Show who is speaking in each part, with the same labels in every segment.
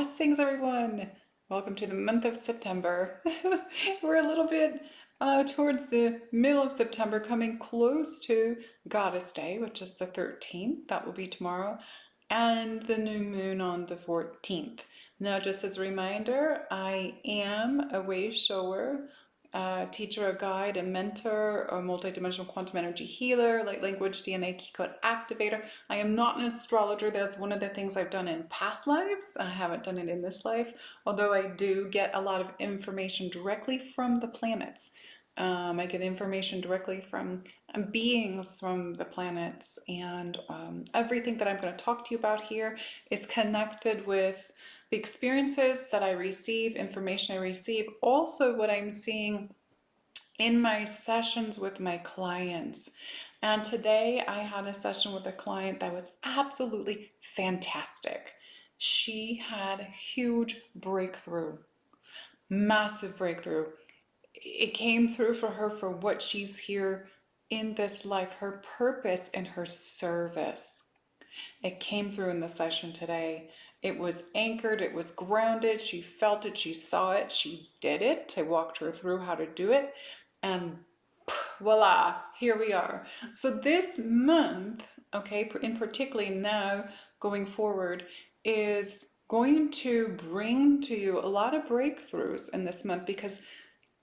Speaker 1: Blessings, everyone. Welcome to the month of September. We're a little bit towards the middle of September, coming close to Goddess Day, which is the 13th. That will be tomorrow, and the new moon on the 14th. Now, just as a reminder, I am a way shower, teacher, a guide, a mentor, a multidimensional quantum energy healer, light language, DNA, keycode activator. I am not an astrologer. That's one of the things I've done in past lives. I haven't done it in this life, although I do get a lot of information directly from the planets. I get information directly from beings from the planets, and everything that I'm going to talk to you about here is connected with the experiences that I receive, information I receive, also what I'm seeing in my sessions with my clients. And today I had a session with a client that was absolutely fantastic. She had a huge breakthrough, massive breakthrough. It came through for her for what she's here in this life, her purpose and her service. It came through in the session today. It was anchored, it was grounded, she felt it, she saw it, she did it. I walked her through how to do it, and voila, here we are. So this month, okay, in particularly now going forward, is going to bring to you a lot of breakthroughs in this month, because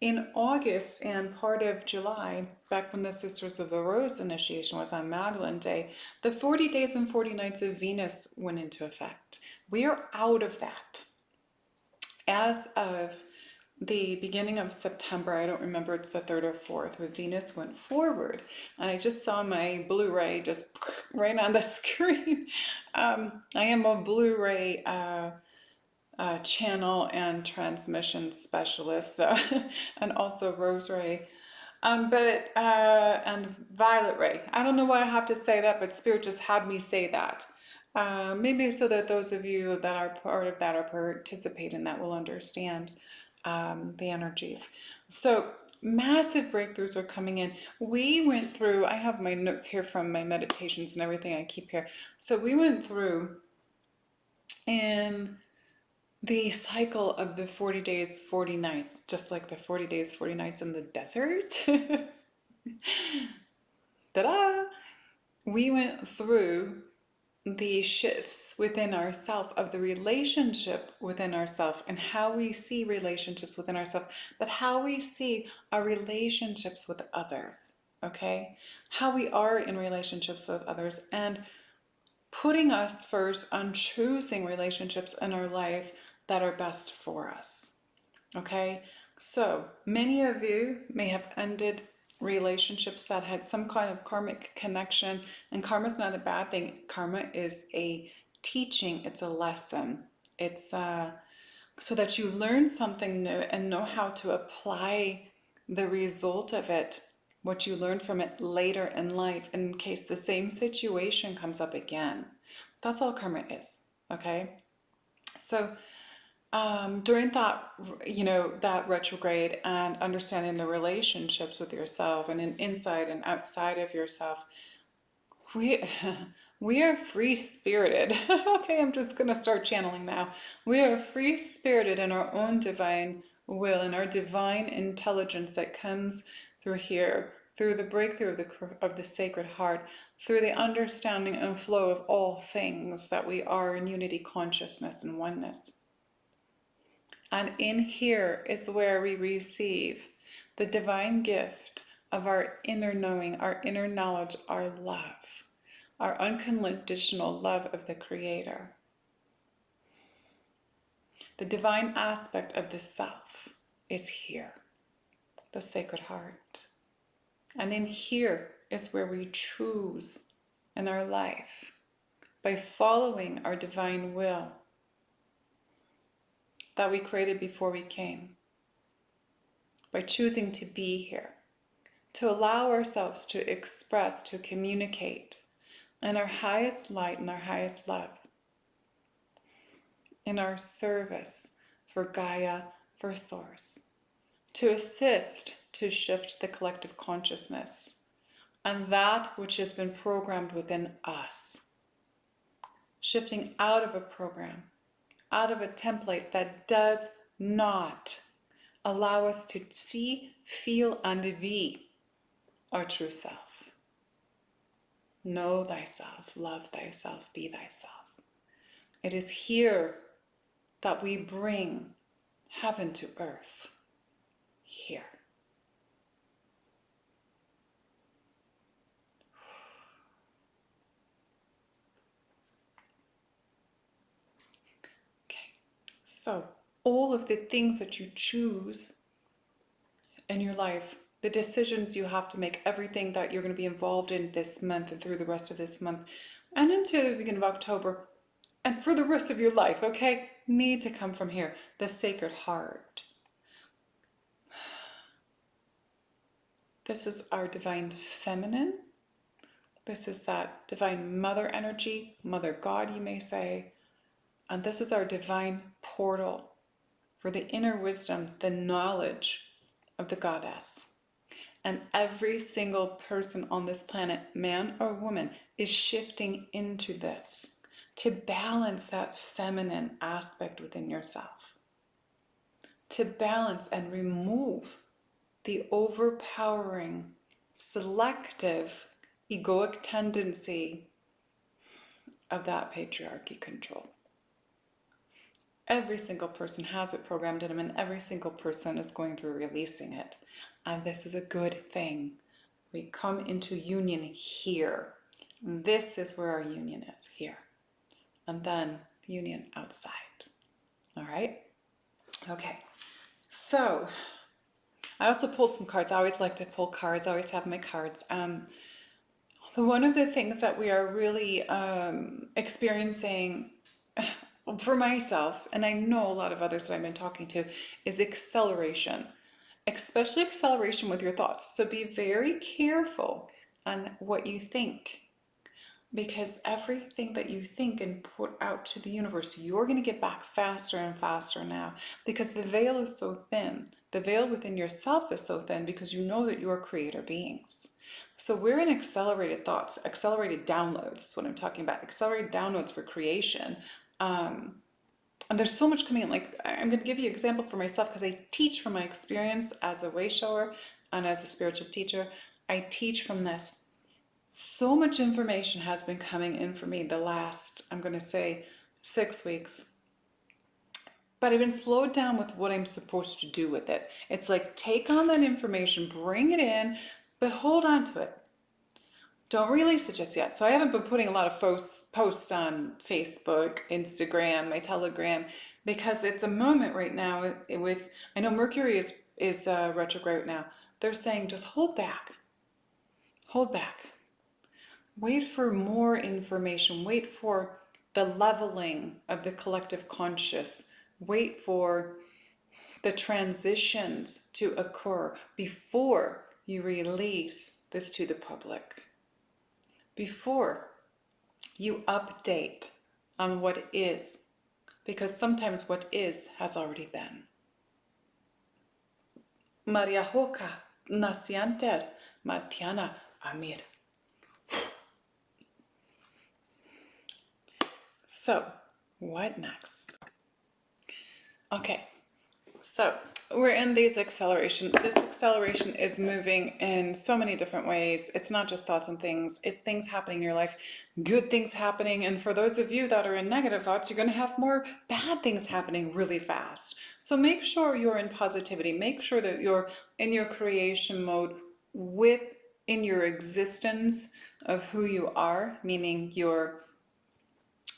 Speaker 1: in August and part of July, back when the Sisters of the Rose initiation was on Magdalene Day, the 40 days and 40 nights of Venus went into effect. We are out of that. As of the beginning of September, I don't remember, it's the 3rd or 4th, where Venus went forward. And I just saw my Blu-ray just right on the screen. I am a Blu-ray channel and transmission specialist, and also Rose Ray, and Violet Ray. I don't know why I have to say that, but Spirit just had me say that. Maybe so that those of you that are part of that or participate in that will understand the energies. So massive breakthroughs are coming in. We went through, I have my notes here from my meditations and everything I keep here. So we went through in the cycle of the 40 days, 40 nights, just like the 40 days, 40 nights in the desert. Ta-da! We went through the shifts within ourself, of the relationship within ourself, and how we see relationships within ourselves, but how we see our relationships with others, okay? How we are in relationships with others, and putting us first on choosing relationships in our life that are best for us, okay? So many of you may have ended relationships that had some kind of karmic connection, and karma is not a bad thing. Karma is a teaching, it's a lesson. It's so that you learn something new and know how to apply the result of it, what you learned from it later in life, in case the same situation comes up again. That's all karma is, okay? So during that, that retrograde, and understanding the relationships with yourself and inside and outside of yourself, we we are free spirited. Okay, I'm just gonna start channeling now. We are free spirited in our own divine will and our divine intelligence that comes through here, through the breakthrough of the Sacred Heart, through the understanding and flow of all things, that we are in unity, consciousness, and oneness. And in here is where we receive the divine gift of our inner knowing, our inner knowledge, our love, our unconditional love of the Creator. The divine aspect of the self is here, the Sacred Heart. And in here is where we choose in our life, by following our divine will that we created before we came, by choosing to be here, to allow ourselves to express, to communicate in our highest light and our highest love, in our service for Gaia, for Source, to assist to shift the collective consciousness and that which has been programmed within us, shifting out of a program, out of a template that does not allow us to see, feel, and be our true self. Know thyself, love thyself, be thyself. It is here that we bring heaven to earth. Here. Okay. So, all of the things that you choose in your life, the decisions you have to make, everything that you're going to be involved in this month and through the rest of this month and into the beginning of October and for the rest of your life, okay, need to come from here, the sacred heart. This is our divine feminine. This is that divine mother energy, mother God, you may say. And this is our divine portal for the inner wisdom, the knowledge of the goddess. And every single person on this planet, man or woman, is shifting into this to balance that feminine aspect within yourself. To balance and remove the overpowering, selective, egoic tendency of that patriarchy control. Every single person has it programmed in them, and every single person is going through releasing it. And this is a good thing. We come into union here. This is where our union is, here. And then union outside. All right? Okay. So, I also pulled some cards. I always like to pull cards. I always have my cards. One of the things that we are really experiencing for myself, and I know a lot of others that I've been talking to, is acceleration. Especially acceleration with your thoughts. So be very careful on what you think. Because everything that you think and put out to the universe, you're going to get back faster and faster now. Because the veil is so thin. The veil within yourself is so thin because you know that you're creator beings. So we're in accelerated thoughts, accelerated downloads is what I'm talking about. Accelerated downloads for creation. And there's so much coming in. Like, I'm going to give you an example for myself because I teach from my experience as a way shower and as a spiritual teacher. I teach from this. So much information has been coming in for me the last, I'm going to say, 6 weeks. But I've been slowed down with what I'm supposed to do with it. It's like, take on that information, bring it in, but hold on to it. Don't release it just yet. So I haven't been putting a lot of posts on Facebook, Instagram, my Telegram, because it's a moment right now with, I know Mercury is retrograde now. They're saying just hold back. Hold back. Wait for more information. Wait for the leveling of the collective conscious. Wait for the transitions to occur before you release this to the public. Before you update on what is, because sometimes what is has already been. Maria Hoka Nasianter Matiana Amir. So, what next? Okay, so we're in these acceleration. This acceleration is moving in so many different ways. It's not just thoughts and things. It's things happening in your life, good things happening. And for those of you that are in negative thoughts, you're going to have more bad things happening really fast. So make sure you're in positivity. Make sure that you're in your creation mode in your existence of who you are, meaning your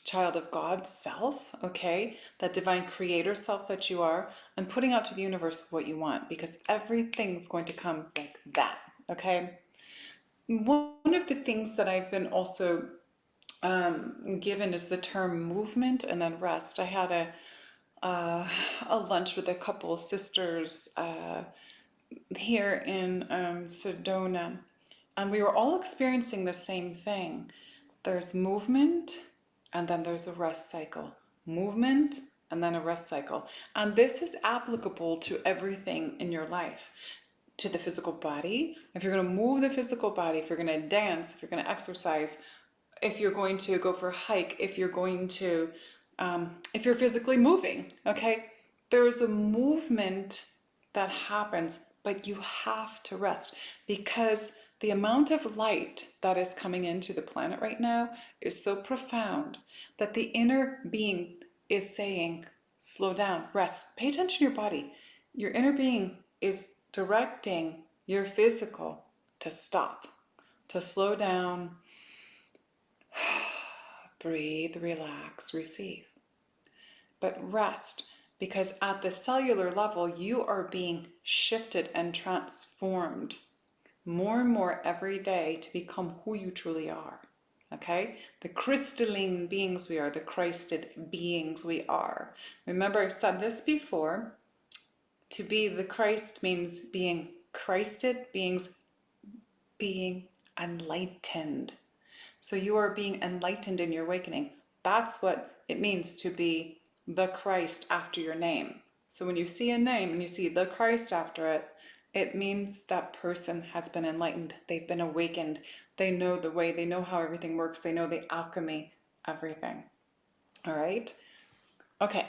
Speaker 1: child of God's self, okay, that divine creator self that you are, and putting out to the universe what you want, because everything's going to come like that, okay? One of the things that I've been also given is the term movement and then rest. I had a lunch with a couple of sisters here in Sedona, and we were all experiencing the same thing. There's movement, and then there's a rest cycle. Movement, and then a rest cycle. And this is applicable to everything in your life. To the physical body. If you're going to move the physical body, if you're going to dance, if you're going to exercise, if you're going to go for a hike, if you're going to if you're physically moving, okay? There's a movement that happens, but you have to rest because the amount of light that is coming into the planet right now is so profound that the inner being is saying, slow down, rest, pay attention to your body. Your inner being is directing your physical to stop, to slow down, breathe, relax, receive. But rest, because at the cellular level, you are being shifted and transformed more and more every day to become who you truly are. Okay? The crystalline beings we are, the Christed beings we are. Remember, I said this before. To be the Christ means being Christed beings, being enlightened. So you are being enlightened in your awakening. That's what it means to be the Christ after your name. So when you see a name and you see the Christ after it, it means that person has been enlightened. They've been awakened. They know the way. They know how everything works. They know the alchemy, everything. All right? Okay.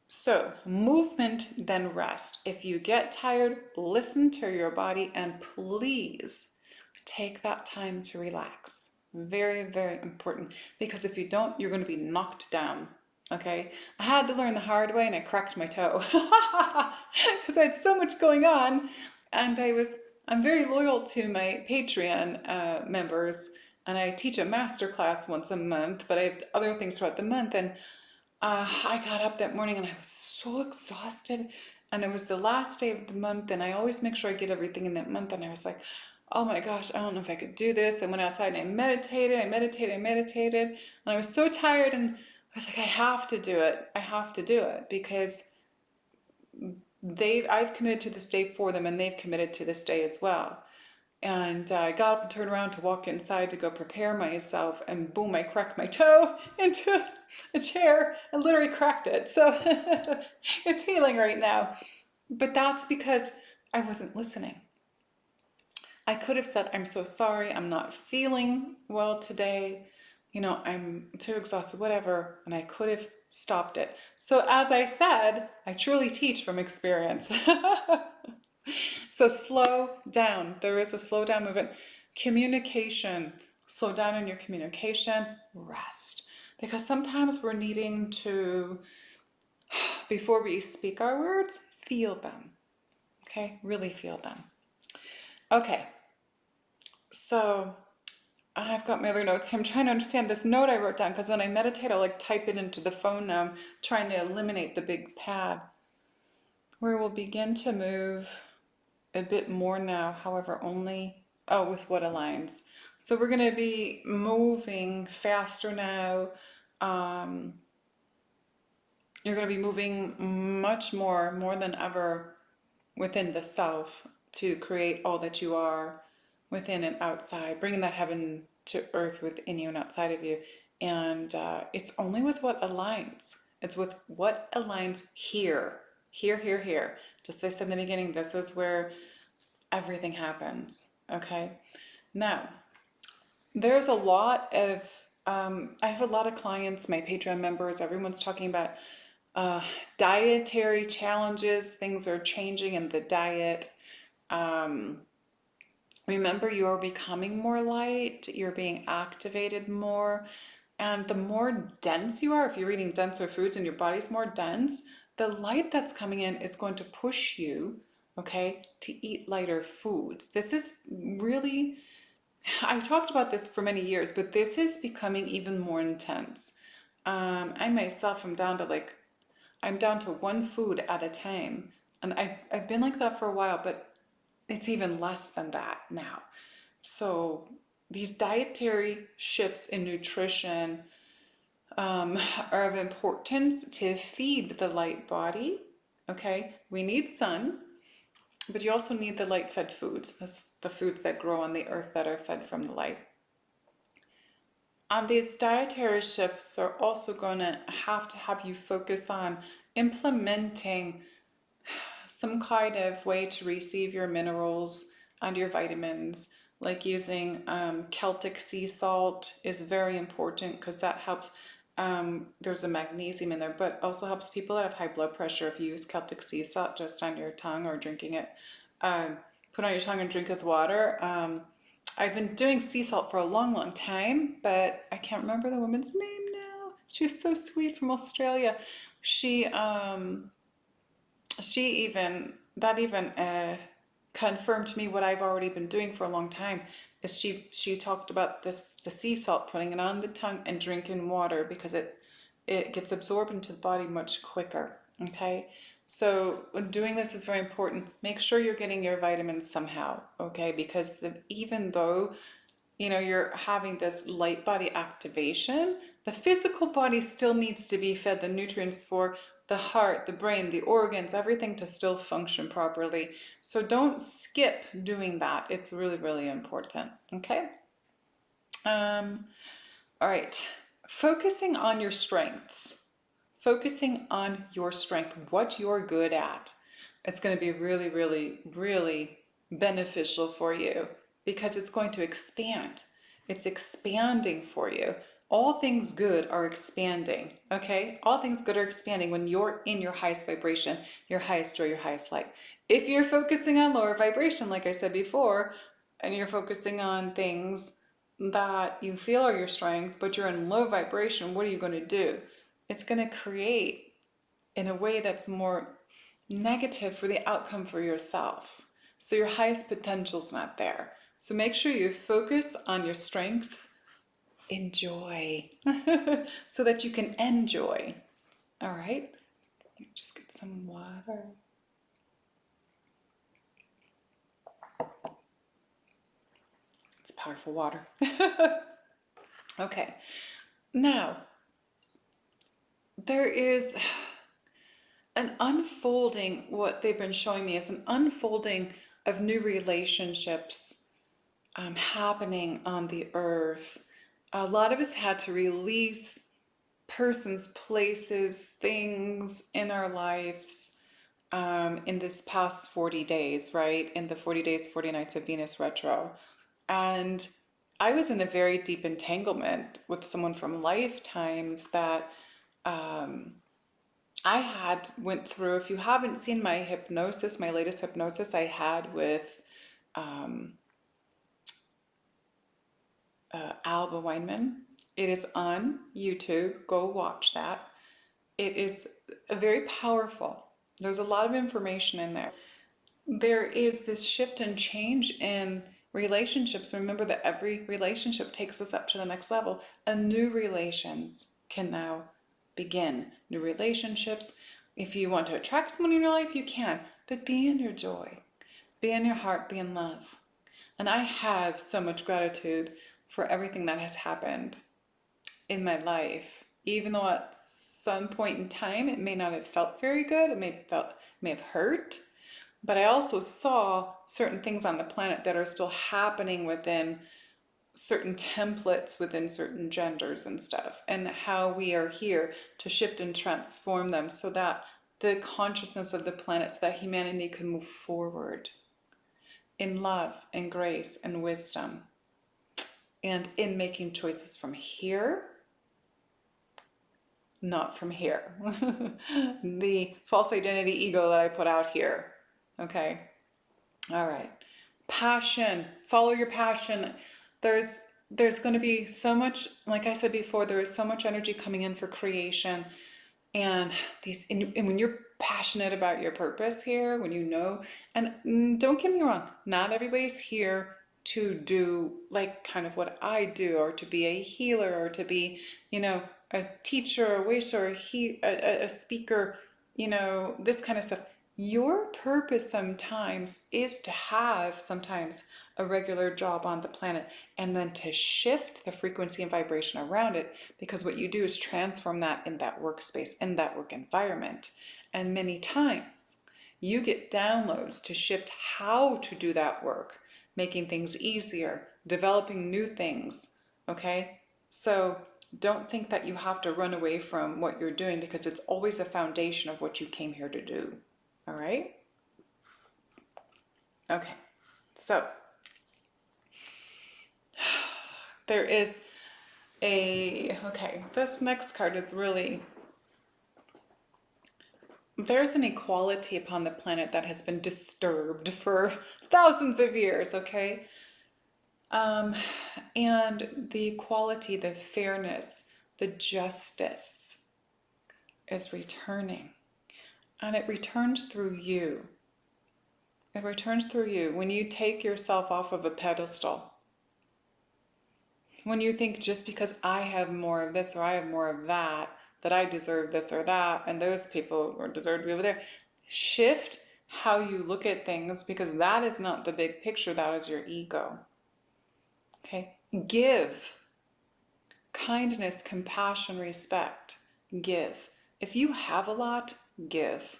Speaker 1: So movement, then rest. If you get tired, listen to your body and please take that time to relax. Very, very important, because if you don't, you're going to be knocked down. Okay, I had to learn the hard way and I cracked my toe because I had so much going on, and I'm very loyal to my Patreon members, and I teach a master class once a month, but I have other things throughout the month. And I got up that morning and I was so exhausted, and it was the last day of the month, and I always make sure I get everything in that month, and I was like, oh my gosh, I don't know if I could do this. I went outside and I meditated, and I was so tired, and I was like, I have to do it. I have to do it because I've committed to this day for them, and they've committed to this day as well. And I got up and turned around to walk inside to go prepare myself, and boom, I cracked my toe into a chair and literally cracked it. So it's healing right now. But that's because I wasn't listening. I could have said, I'm so sorry, I'm not feeling well today. I'm too exhausted, whatever. And I could have stopped it. So as I said, I truly teach from experience. So slow down. There is a slow down movement. Communication. Slow down in your communication. Rest. Because sometimes we're needing to, before we speak our words, feel them. Okay? Really feel them. Okay. So I've got my other notes. I'm trying to understand this note I wrote down, because when I meditate, I'll type it into the phone now. I'm trying to eliminate the big pad. Where we'll begin to move a bit more now, however, only, with what aligns. So we're going to be moving faster now. You're going to be moving much more than ever within the self to create all that you are within and outside, bringing that heaven to earth within you and outside of you. And it's only with what aligns. It's with what aligns here. Here. Just as I said in the beginning, this is where everything happens. Okay. Now, there's a lot of, I have a lot of clients, my Patreon members, everyone's talking about dietary challenges. Things are changing in the diet. Remember, you're becoming more light, you're being activated more. And the more dense you are, if you're eating denser foods and your body's more dense, the light that's coming in is going to push you, okay, to eat lighter foods. This is really, I've talked about this for many years, but this is becoming even more intense. I myself am down to one food at a time. And I've been like that for a while, but it's even less than that now. So these dietary shifts in nutrition are of importance to feed the light body. Okay, we need sun, but you also need the light fed foods. That's the foods that grow on the earth that are fed from the light. And these dietary shifts are also going to have you focus on implementing some kind of way to receive your minerals and your vitamins, like using Celtic sea salt is very important because that helps There's a magnesium in there, but also helps people that have high blood pressure. If you use Celtic sea salt just on your tongue or drinking it, um, put on your tongue and drink with water. I've been doing sea salt for a long, long time, but I can't remember the woman's name now. She's so sweet from Australia. She she even that even confirmed to me what I've already been doing for a long time. Is she talked about this, the sea salt, putting it on the tongue and drinking water, because it gets absorbed into the body much quicker. Okay, so when doing this is very important. Make sure you're getting your vitamins somehow. Okay, because even though you're having this light body activation, the physical body still needs to be fed the nutrients for the heart, the brain, the organs, everything to still function properly. So don't skip doing that. It's really, really important. Okay. All right. Focusing on your strengths. Focusing on your strength, what you're good at. It's going to be really, really, really beneficial for you, because it's going to expand. It's expanding for you. All things good are expanding, okay? All things good are expanding when you're in your highest vibration, your highest joy, your highest light. If you're focusing on lower vibration, like I said before, and you're focusing on things that you feel are your strength, but you're in low vibration, what are you going to do? It's going to create in a way that's more negative for the outcome for yourself. So your highest potential's not there. So make sure you focus on your strengths. Enjoy so that you can enjoy. All right, just get some water. It's powerful water. Okay, now there is an unfolding. What they've been showing me is an unfolding of new relationships happening on the earth. A lot of us had to release persons, places, things in our lives in this past 40 days, right? In the 40 days, 40 nights of Venus retro. And I was in a very deep entanglement with someone from lifetimes that I had went through. If you haven't seen my hypnosis, my latest hypnosis I had with Alba Weinman, it is on YouTube. Go watch that. It is very powerful. There's a lot of information in there. There is this shift and change in relationships. Remember that every relationship takes us up to the next level, and new relations can now begin. New relationships. If you want to attract someone in your life, you can, but be in your joy, be in your heart, be in love. And I have so much gratitude for everything that has happened in my life, even though at some point in time it may not have felt very good, it may have hurt, but I also saw certain things on the planet that are still happening within certain templates, within certain genders and stuff, and how we are here to shift and transform them so that the consciousness of the planet, so that humanity can move forward in love and grace and wisdom, and in making choices from here, not from here. The false identity ego that I put out here. Okay. All right. Passion. Follow your passion. There's going to be so much, like I said before, there is so much energy coming in for creation. And when you're passionate about your purpose here, when you know, and don't get me wrong, not everybody's here to do like kind of what I do, or to be a healer, or to be, a teacher, a wisher, a speaker, this kind of stuff. Your purpose sometimes is to have sometimes a regular job on the planet, and then to shift the frequency and vibration around it, because what you do is transform that in that workspace, in that work environment. And many times you get downloads to shift how to do that work, making things easier, developing new things. Okay, so don't think that you have to run away from what you're doing, because it's always a foundation of what you came here to do. All right. Okay, so there is okay, this next card is really, there's an equality upon the planet that has been disturbed for thousands of years, okay? Um, and the equality, the fairness, the justice is returning. And it returns through you. It returns through you when you take yourself off of a pedestal. When you think just because I have more of this or I have more of that, that I deserve this or that, and those people deserve to be over there. Shift how you look at things, because that is not the big picture, that is your ego. Okay? Give. Kindness, compassion, respect. Give. If you have a lot, give.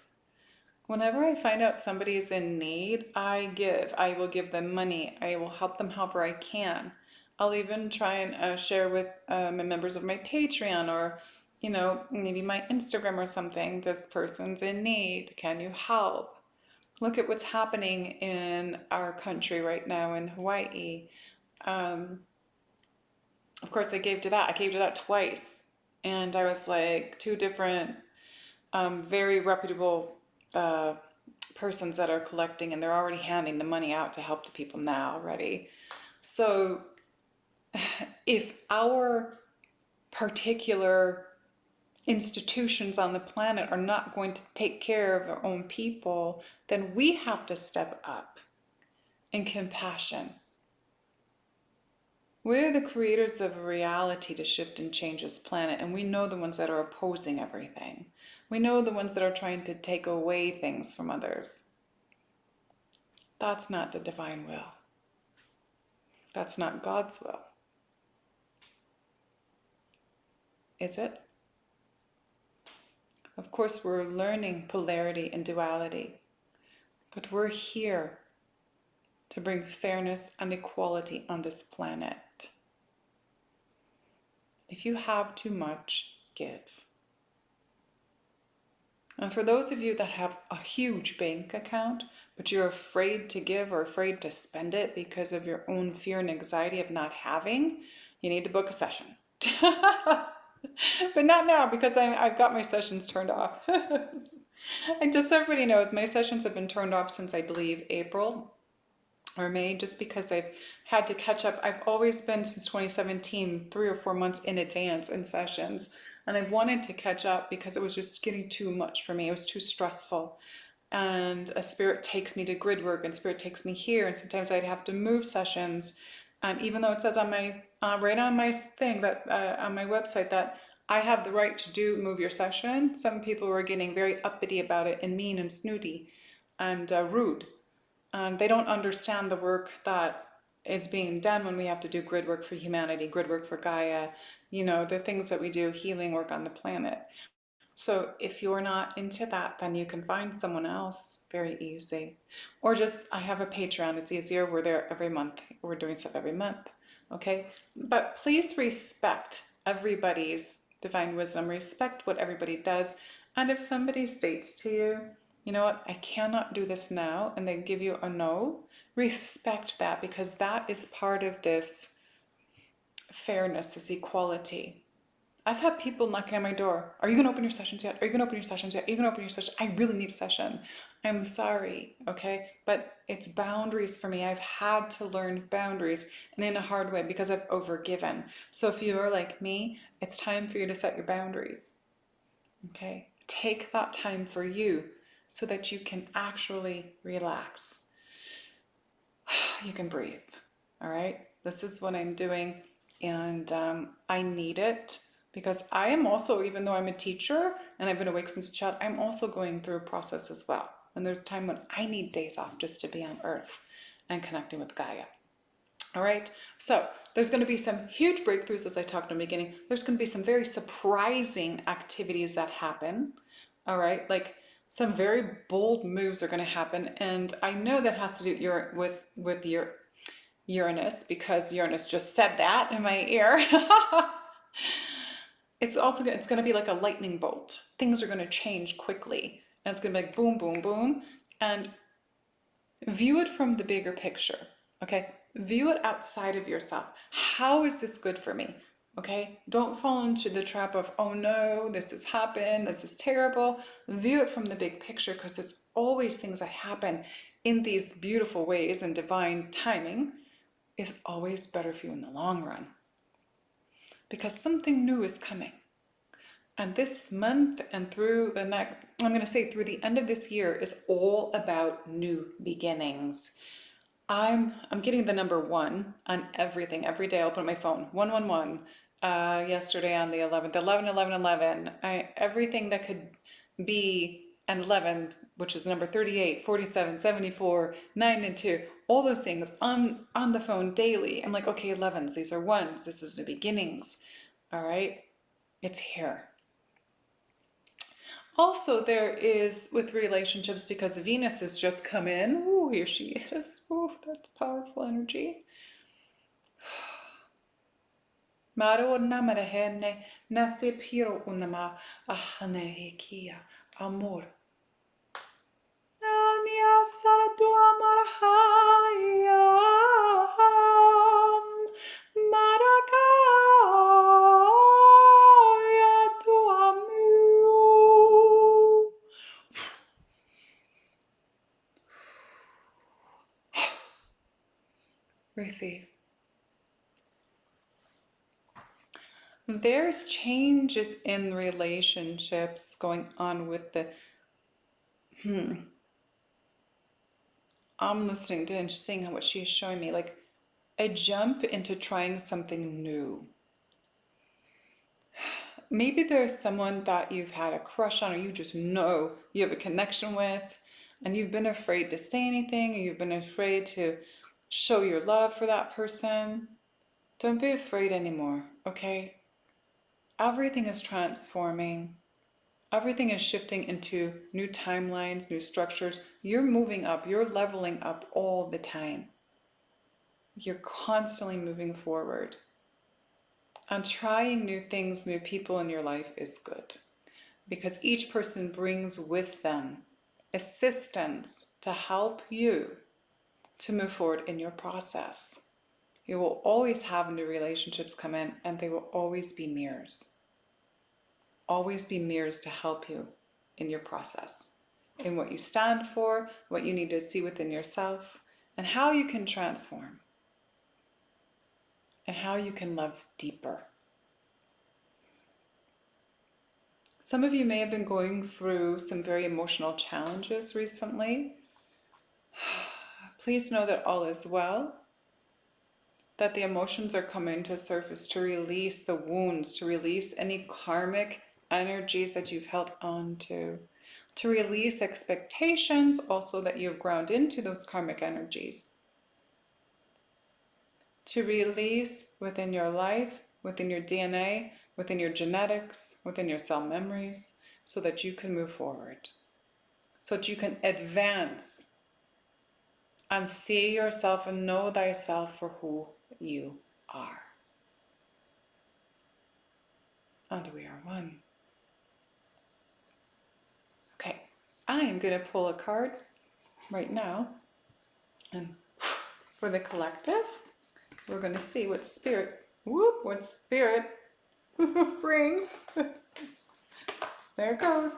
Speaker 1: Whenever I find out somebody is in need, I give. I will give them money. I will help them however I can. I'll even try and share with members of my Patreon, or, you know, maybe my Instagram or something. This person's in need. Can you help? Look at what's happening in our country right now in Hawaii. Of course, I gave to that. I gave to that twice. And I was like, two different, very reputable persons that are collecting, and they're already handing the money out to help the people now already. So if our particular institutions on the planet are not going to take care of our own people, then we have to step up in compassion. We're the creators of a reality to shift and change this planet, and we know the ones that are opposing everything. We know the ones that are trying to take away things from others. That's not the divine will. That's not God's will. Is it? Of course, we're learning polarity and duality, but we're here to bring fairness and equality on this planet. If you have too much, give. And for those of you that have a huge bank account, but you're afraid to give or afraid to spend it because of your own fear and anxiety of not having, you need to book a session. But not now, because I've got my sessions turned off. And just so everybody knows, my sessions have been turned off since, I believe, April or May, just because I've had to catch up. I've always been, since 2017, 3 or 4 months in advance in sessions. And I've wanted to catch up because it was just getting too much for me. It was too stressful. And a spirit takes me to grid work, and spirit takes me here. And sometimes I'd have to move sessions. And even though it says on my, right on my thing, that on my website, that I have the right to move your session, some people were getting very uppity about it and mean and snooty and rude. They don't understand the work that is being done when we have to do grid work for humanity, grid work for Gaia, you know, the things that we do, healing work on the planet. So if you're not into that, then you can find someone else very easy. Or just, I have a Patreon, it's easier. We're there every month. We're doing stuff every month, okay? But please respect everybody's divine wisdom, respect what everybody does. And if somebody states to you, you know what, I cannot do this now, and they give you a no, respect that, because that is part of this fairness, this equality. I've had people knocking on my door. Are you going to open your sessions yet? Are you going to open your sessions yet? Are you going to open your session? I really need a session. I'm sorry, okay? But it's boundaries for me. I've had to learn boundaries, and in a hard way, because I've overgiven. So if you are like me, it's time for you to set your boundaries, okay? Take that time for you so that you can actually relax. You can breathe, all right? This is what I'm doing, and I need it. Because I am also, even though I'm a teacher and I've been awake since a child, I'm also going through a process as well. And there's a time when I need days off just to be on Earth and connecting with Gaia. All right, so there's going to be some huge breakthroughs, as I talked in the beginning. There's going to be some very surprising activities that happen. All right, like some very bold moves are going to happen. And I know that has to do with your Uranus, because Uranus just said that in my ear. It's going to be like a lightning bolt. Things are going to change quickly, and it's going to be like boom, boom, boom. And view it from the bigger picture, okay? View it outside of yourself. How is this good for me? Okay, don't fall into the trap of, oh no, this has happened, this is terrible. View it from the big picture, because it's always things that happen in these beautiful ways, and divine timing is always better for you in the long run, because something new is coming. And this month and through the next, I'm going to say through the end of this year, is all about new beginnings. I'm getting the number 1 on everything. Every day I open my phone. 111. Yesterday on the 11th, 11, 11, 11. Everything that could be an 11, which is the number 38, 47, 74, 9 and 2. All those things on the phone daily. I'm like, okay, 11s. These are 1s. This is the beginnings. All right. It's here. Also, there is with relationships, because Venus has just come in. Oh, here she is. Oh, that's powerful energy. Marona marahene nase piro unama ahane kia amor. Ania saratu amarahaya marakaya tu amu. Receive. There's changes in relationships going on with the I'm listening to and seeing what she's showing me, like a jump into trying something new. Maybe there's someone that you've had a crush on, or you just know you have a connection with, and you've been afraid to say anything, or you've been afraid to show your love for that person. Don't be afraid anymore, okay? Everything is transforming. Everything is shifting into new timelines, new structures. You're moving up. You're leveling up all the time. You're constantly moving forward. And trying new things, new people in your life is good, because each person brings with them assistance to help you to move forward in your process. You will always have new relationships come in, and they will always be mirrors. Always be mirrors to help you in your process, in what you stand for, what you need to see within yourself, and how you can transform, and how you can love deeper. Some of you may have been going through some very emotional challenges recently. Please know that all is well, that the emotions are coming to surface to release the wounds, to release any karmic energies that you've held on to release expectations also that you've ground into those karmic energies, to release within your life, within your DNA, within your genetics, within your cell memories, so that you can move forward, so that you can advance and see yourself and know thyself for who you are. And we are one. Okay, I am going to pull a card right now, and for the collective, we're going to see what spirit brings. There it goes.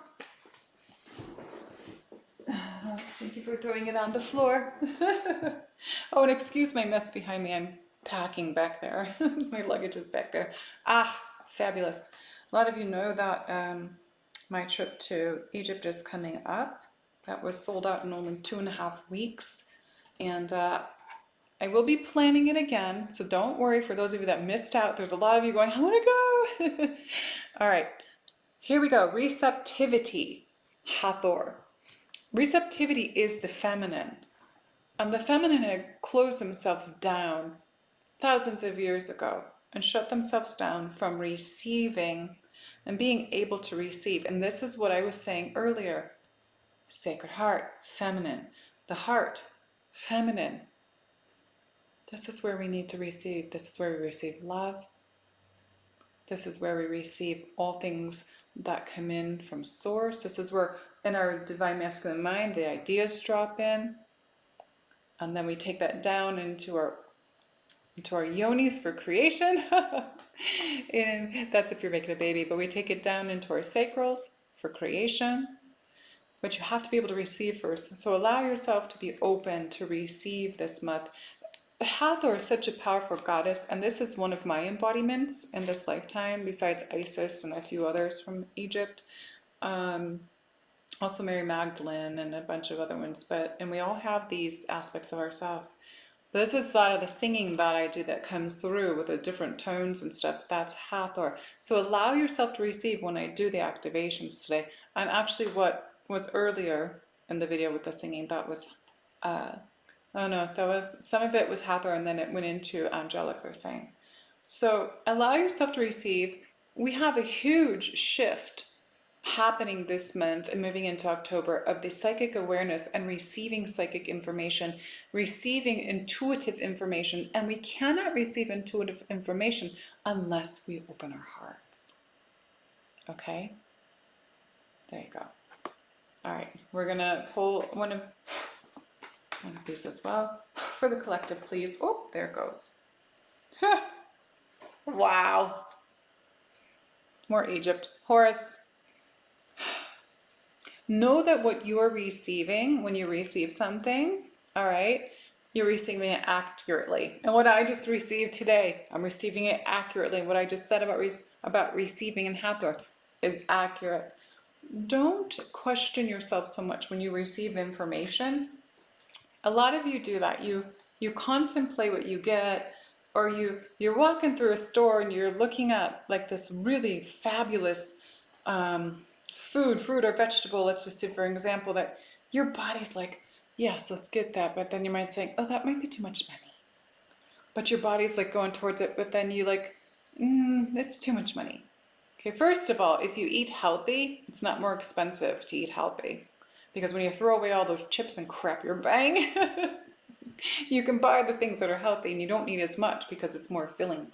Speaker 1: Thank you for throwing it on the floor. Oh, and excuse my mess behind me. I'm packing back there. My luggage is back there. Ah, fabulous. A lot of you know that my trip to Egypt is coming up. That was sold out in only 2.5 weeks. And I will be planning it again, so don't worry for those of you that missed out. There's a lot of you going, I want to go. All right, here we go. Receptivity, Hathor. Receptivity is the feminine. And the feminine had closed themselves down thousands of years ago and shut themselves down from receiving and being able to receive. And this is what I was saying earlier. Sacred heart, feminine. The heart, feminine. This is where we need to receive. This is where we receive love. This is where we receive all things that come in from source. This is where in our divine masculine mind, the ideas drop in. And then we take that down into our into our yonis for creation. And that's if you're making a baby, but we take it down into our sacrals for creation. But you have to be able to receive first. So allow yourself to be open to receive this month. Hathor is such a powerful goddess, and this is one of my embodiments in this lifetime, besides Isis and a few others from Egypt. Also Mary Magdalene and a bunch of other ones, and we all have these aspects of ourselves. This is a lot of the singing that I do that comes through with the different tones and stuff. That's Hathor. So allow yourself to receive when I do the activations today. And actually what was earlier in the video with the singing, that was, oh no, that was, some of it was Hathor and then it went into angelic, they're saying. So allow yourself to receive. We have a huge shift happening this month and moving into October of the psychic awareness and receiving psychic information, receiving intuitive information, and we cannot receive intuitive information unless we open our hearts. Okay? There you go. All right, we're gonna pull one of these as well for the collective, please. Oh, there it goes. Wow. More Egypt. Horus. Know that what you are receiving when you receive something, all right, you're receiving it accurately. And what I just received today, I'm receiving it accurately. What I just said about receiving and Hathor is accurate. Don't question yourself so much when you receive information. A lot of you do that. You contemplate what you get, or you're walking through a store and you're looking at like this really fabulous fruit or vegetable, let's just say for example, that your body's like, yes, let's get that, but then your mind's saying, oh, that might be too much money. But your body's like going towards it, but then you like, it's too much money. Okay, first of all, if you eat healthy, it's not more expensive to eat healthy. Because when you throw away all those chips and crap you're buying, you can buy the things that are healthy and you don't need as much because it's more filling.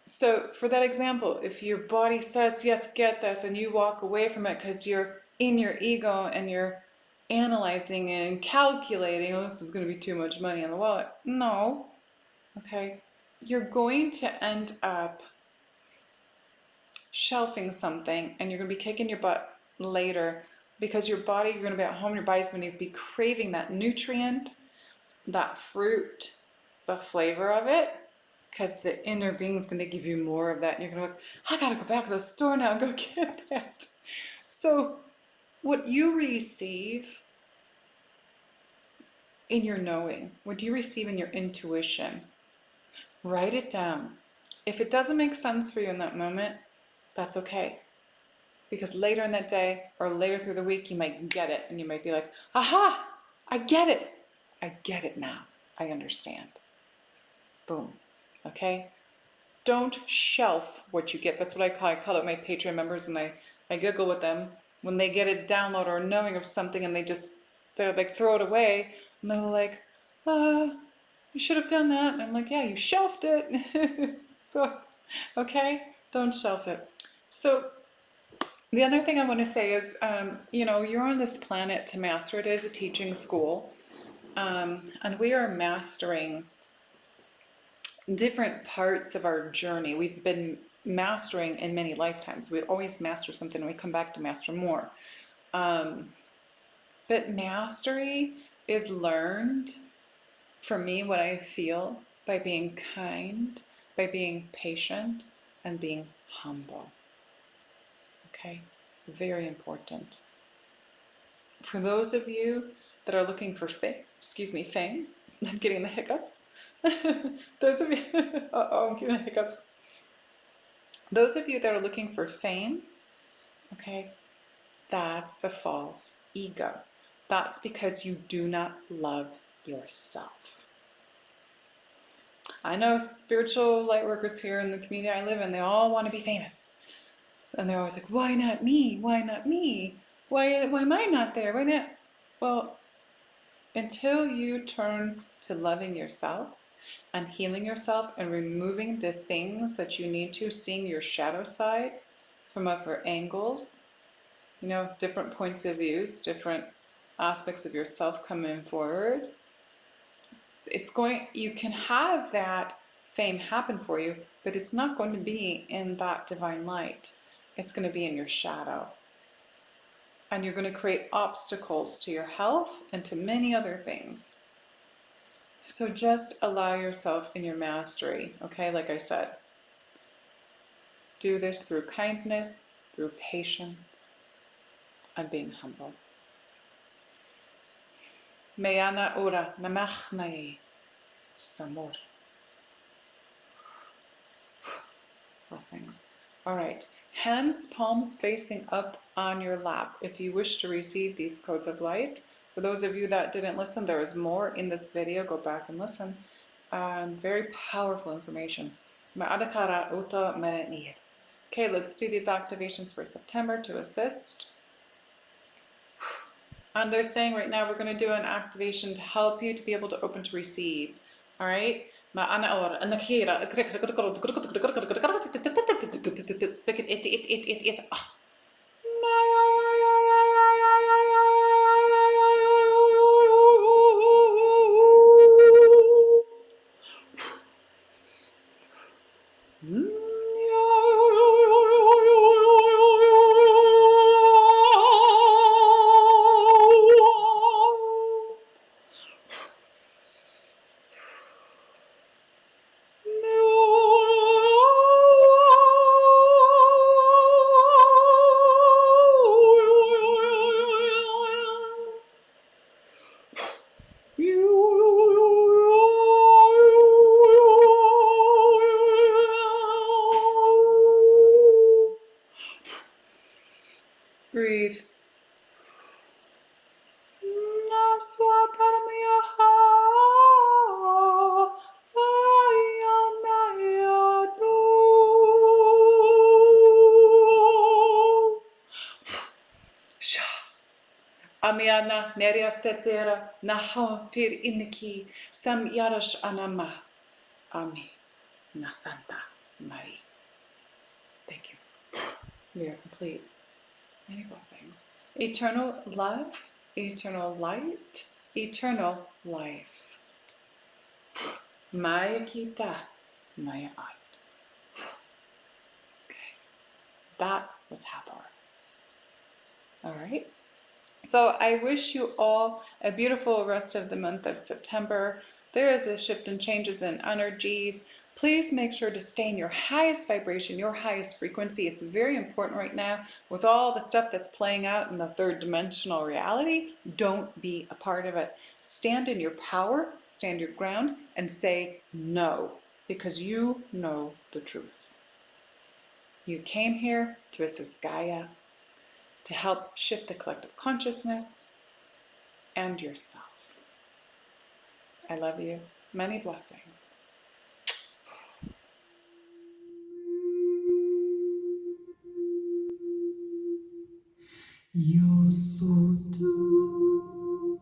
Speaker 1: So for that example, if your body says, yes, get this, and you walk away from it because you're in your ego and you're analyzing and calculating, oh, this is going to be too much money in the wallet. No, okay, you're going to end up shelving something and you're going to be kicking your butt later because your body, you're going to be at home, your body's going to be craving that nutrient, that fruit, the flavor of it, because the inner being is going to give you more of that. And you're going to go, I got to go back to the store now and go get that. So what you receive in your knowing, what you receive in your intuition, write it down. If it doesn't make sense for you in that moment, that's okay. Because later in that day or later through the week, you might get it and you might be like, aha, I get it. I get it now. I understand. Boom. Okay? Don't shelf what you get. That's what I call it my Patreon members, and I giggle with them when they get a download or a knowing of something and they're like throw it away and they're like, you should have done that. And I'm like, yeah, you shelved it. So, okay, don't shelf it. So the other thing I want to say is, you're on this planet to master. It is a teaching school. And we are mastering different parts of our journey. We've been mastering in many lifetimes. We always master something and we come back to master more. But mastery is learned, for me, what I feel, by being kind, by being patient, and being humble. Okay, very important. For those of you that are looking for fame, I'm getting the hiccups. Those of you, I'm getting the hiccups. Those of you that are looking for fame, okay, that's the false ego. That's because you do not love yourself. I know spiritual light workers here in the community I live in, they all want to be famous. And they're always like, why not me? Why not me? Why am I not there? Why not? Well, until you turn to loving yourself and healing yourself and removing the things that you need to, seeing your shadow side from other angles, different points of views, different aspects of yourself coming forward, You can have that fame happen for you, but it's not going to be in that divine light. It's going to be in your shadow. And you're going to create obstacles to your health and to many other things. So just allow yourself in your mastery, okay? Like I said, do this through kindness, through patience, and being humble. Mayana ora namachnai samur. Blessings. All right. Hands, palms facing up on your lap. If you wish to receive these codes of light, for those of you that didn't listen, there is more in this video. Go back and listen. Very powerful information. Okay, let's do these activations for September to assist. And they're saying right now we're going to do an activation to help you to be able to open to receive. All right? Breathe. Amiana neria setera naha fir iniki sam yarash anama ami nasanta mari. Thank you. We are complete. Many blessings. Eternal love, eternal light, eternal life. Maya kita, Maya art. Okay, that was Hathor. All right. So I wish you all a beautiful rest of the month of September. There is a shift and changes in energies. Please make sure to stay in your highest vibration, your highest frequency. It's very important right now with all the stuff that's playing out in the third dimensional reality. Don't be a part of it. Stand in your power, stand your ground, and say no, because you know the truth. You came here to assist Gaia, to help shift the collective consciousness and yourself. I love you. Many blessings. Yo soy tu,